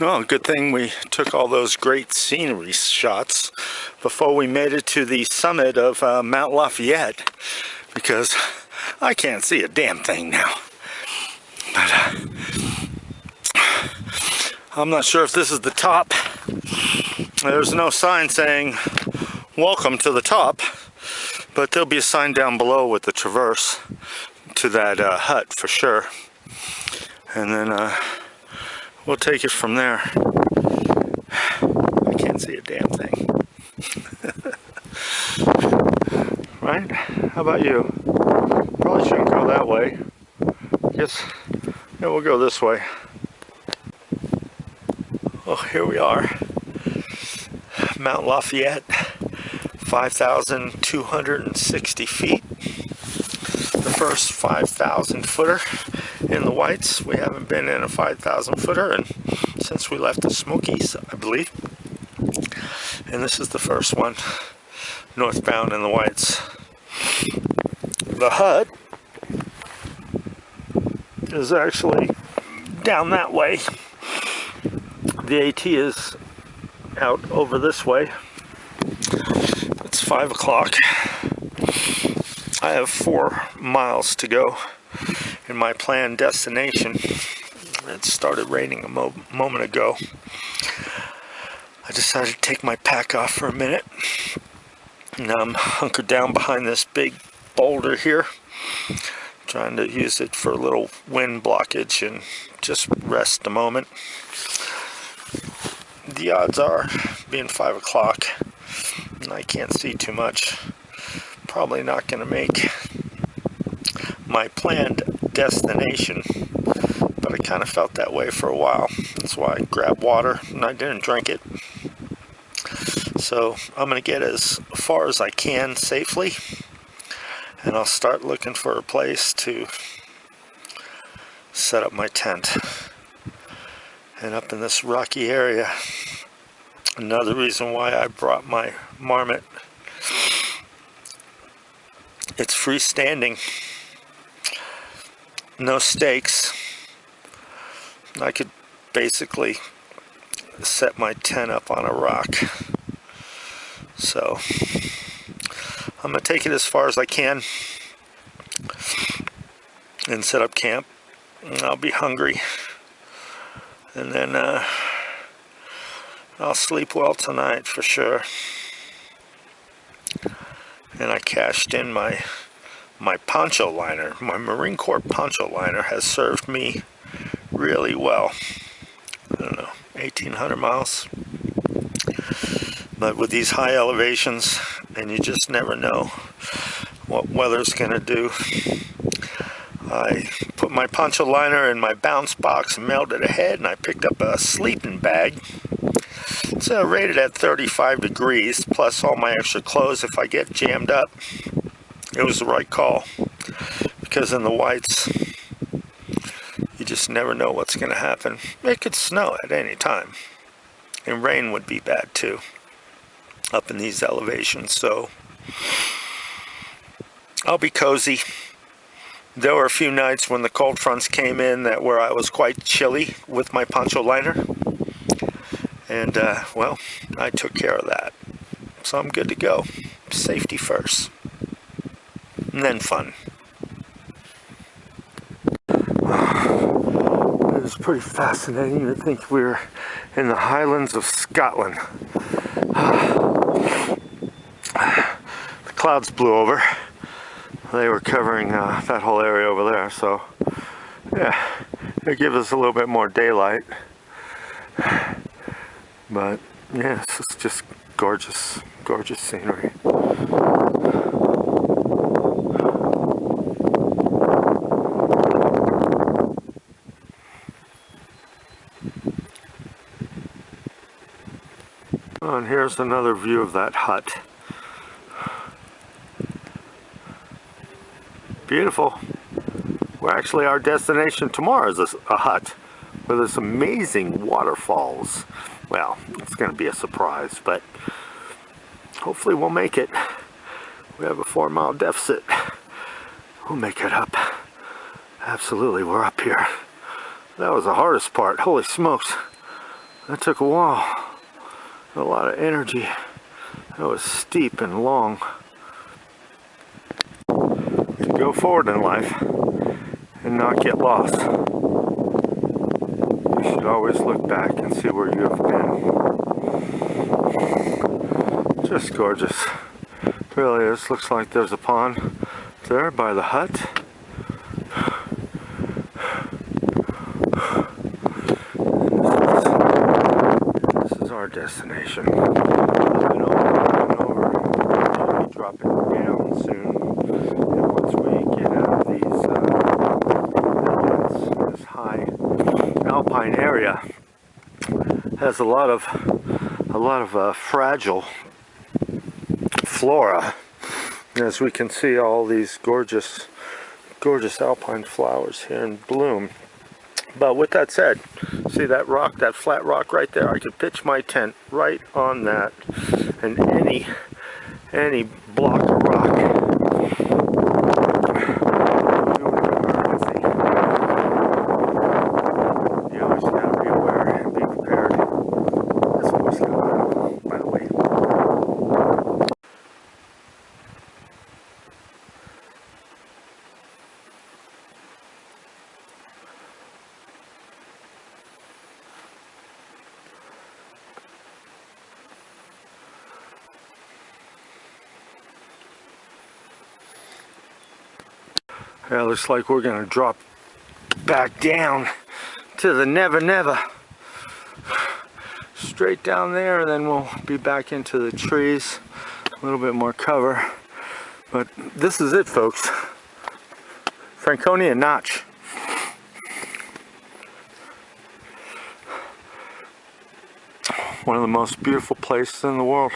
Oh, good thing we took all those great scenery shots before we made it to the summit of Mount Lafayette, because I can't see a damn thing now. But I'm not sure if this is the top. There's no sign saying welcome to the top, but there'll be a sign down below with the traverse to that hut for sure. And then we'll take it from there. I can't see a damn thing. Right? How about you? Probably shouldn't go that way. Guess, yeah, we'll go this way. Oh, here we are. Mount Lafayette, 5,260 feet. The first 5,000 footer in the Whites. We haven't been in a 5,000 footer and since we left the Smokies, I believe. And this is the first one northbound in the Whites. The hut is actually down that way. The AT is out over this way. It's 5 o'clock. I have 4 miles to go in my planned destination. It started raining a moment ago. I decided to take my pack off for a minute. And I'm hunkered down behind this big boulder here, trying to use it for a little wind blockage and just rest a moment. The odds are, being 5 o'clock, and I can't see too much, probably not going to make my planned destination, but I kind of felt that way for a while. That's why I grabbed water and I didn't drink it. So I'm going to get as far as I can safely, and I'll start looking for a place to set up my tent. And up in this rocky area, another reason why I brought my marmot. It's freestanding, no stakes. I could basically set my tent up on a rock. So I'm going to take it as far as I can and set up camp. And I'll be hungry. And then I'll sleep well tonight for sure. And I cashed in my poncho liner. My Marine Corps poncho liner has served me really well. I don't know, 1,800 miles. But with these high elevations, and you just never know what weather's going to do. I put my poncho liner in my bounce box and mailed it ahead, and I picked up a sleeping bag. It's rated at 35 degrees, plus all my extra clothes if I get jammed up. It was the right call, because in the Whites, you just never know what's going to happen. It could snow at any time, and rain would be bad too, up in these elevations, so I'll be cozy. There were a few nights when the cold fronts came in where I was quite chilly with my poncho liner. And, well, I took care of that. So I'm good to go. Safety first. And then fun. It was pretty fascinating to think we're in the Highlands of Scotland. The clouds blew over. They were covering that whole area over there, so yeah, it gives us a little bit more daylight. But yeah, it's just gorgeous, gorgeous scenery. Oh, and here's another view of that hut. Beautiful. Well, actually, our destination tomorrow is a hut with this amazing waterfalls. Well, it's going to be a surprise, but hopefully we'll make it. We have a 4-mile deficit. We'll make it up. Absolutely, we're up here. That was the hardest part. Holy smokes. That took a while. A lot of energy. That was steep and long. To go forward in life and not get lost. You should always look back and see where you have been. Just gorgeous. Really is. Looks like there's a pond there by the hut. This is our destination. Moving over. We'll be dropping down soon. And once we get out of this high alpine area, has a lot of fragile flora. As we can see, all these gorgeous alpine flowers here in bloom. But with that said, see that rock, that flat rock right there? I could pitch my tent right on that, and any block of rock. You always gotta be aware and be prepared. That's what's going on, by the way. Yeah, looks like we're gonna drop back down to the Never Never. Straight down there, and then we'll be back into the trees. A little bit more cover. But this is it, folks. Franconia Notch. One of the most beautiful places in the world.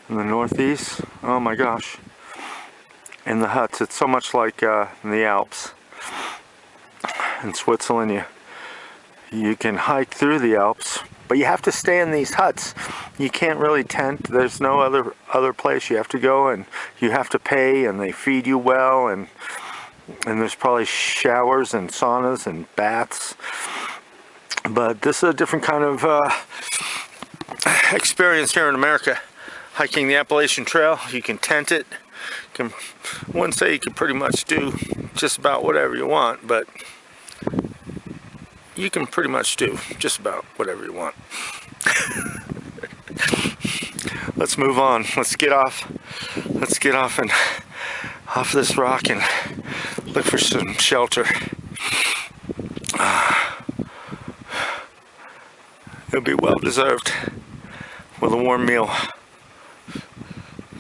In the northeast, oh my gosh. In the huts, it's so much like in the Alps. In Switzerland, you can hike through the Alps, but you have to stay in these huts. You can't really tent. There's no other place. You have to go, and you have to pay, and they feed you well, and there's probably showers and saunas and baths. But this is a different kind of experience here in America. Hiking the Appalachian Trail, you can tent it. I wouldn't say you can pretty much do just about whatever you want, but you can pretty much do just about whatever you want. Let's move on. Let's get off. Let's get off and off this rock and look for some shelter. It'll be well deserved with a warm meal.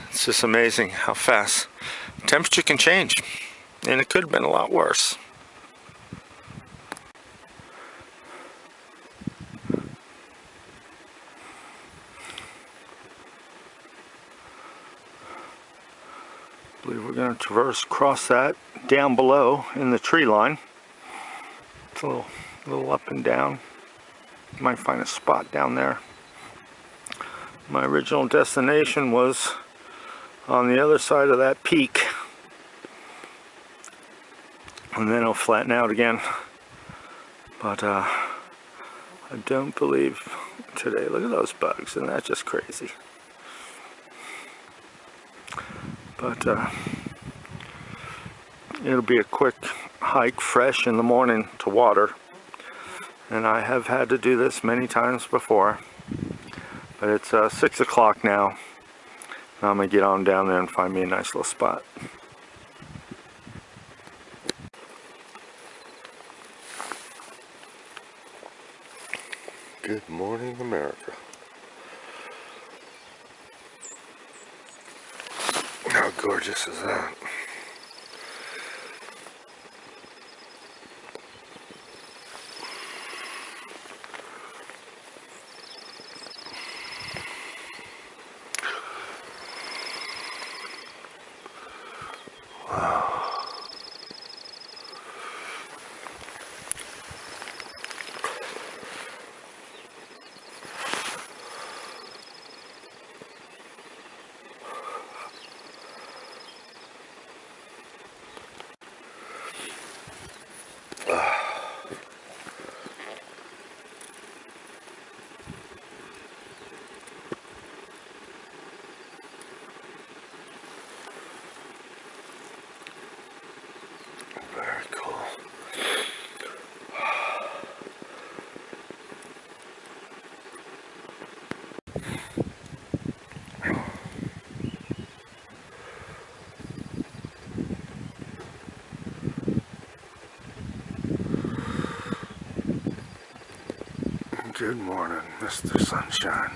It's just amazing how fast temperature can change, and it could have been a lot worse. I believe we're going to cross that down below in the tree line. It's a little up and down. You might find a spot down there. My original destination was on the other side of that peak, and then it'll flatten out again. But I don't believe today. Look at those bugs, and that's just crazy. But it'll be a quick hike, fresh in the morning to water, and I have had to do this many times before. But it's 6 o'clock now. I'm going to get on down there and find me a nice little spot. Good morning, America. How gorgeous is that? Good morning, Mr. Sunshine.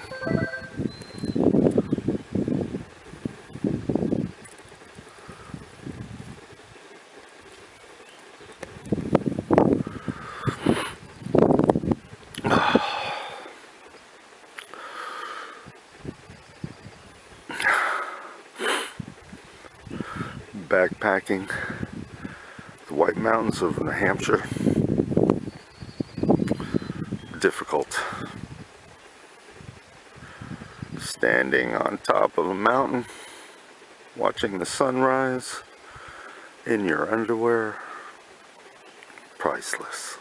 Backpacking the White Mountains of New Hampshire. Difficult. Standing on top of a mountain, watching the sunrise in your underwear. Priceless.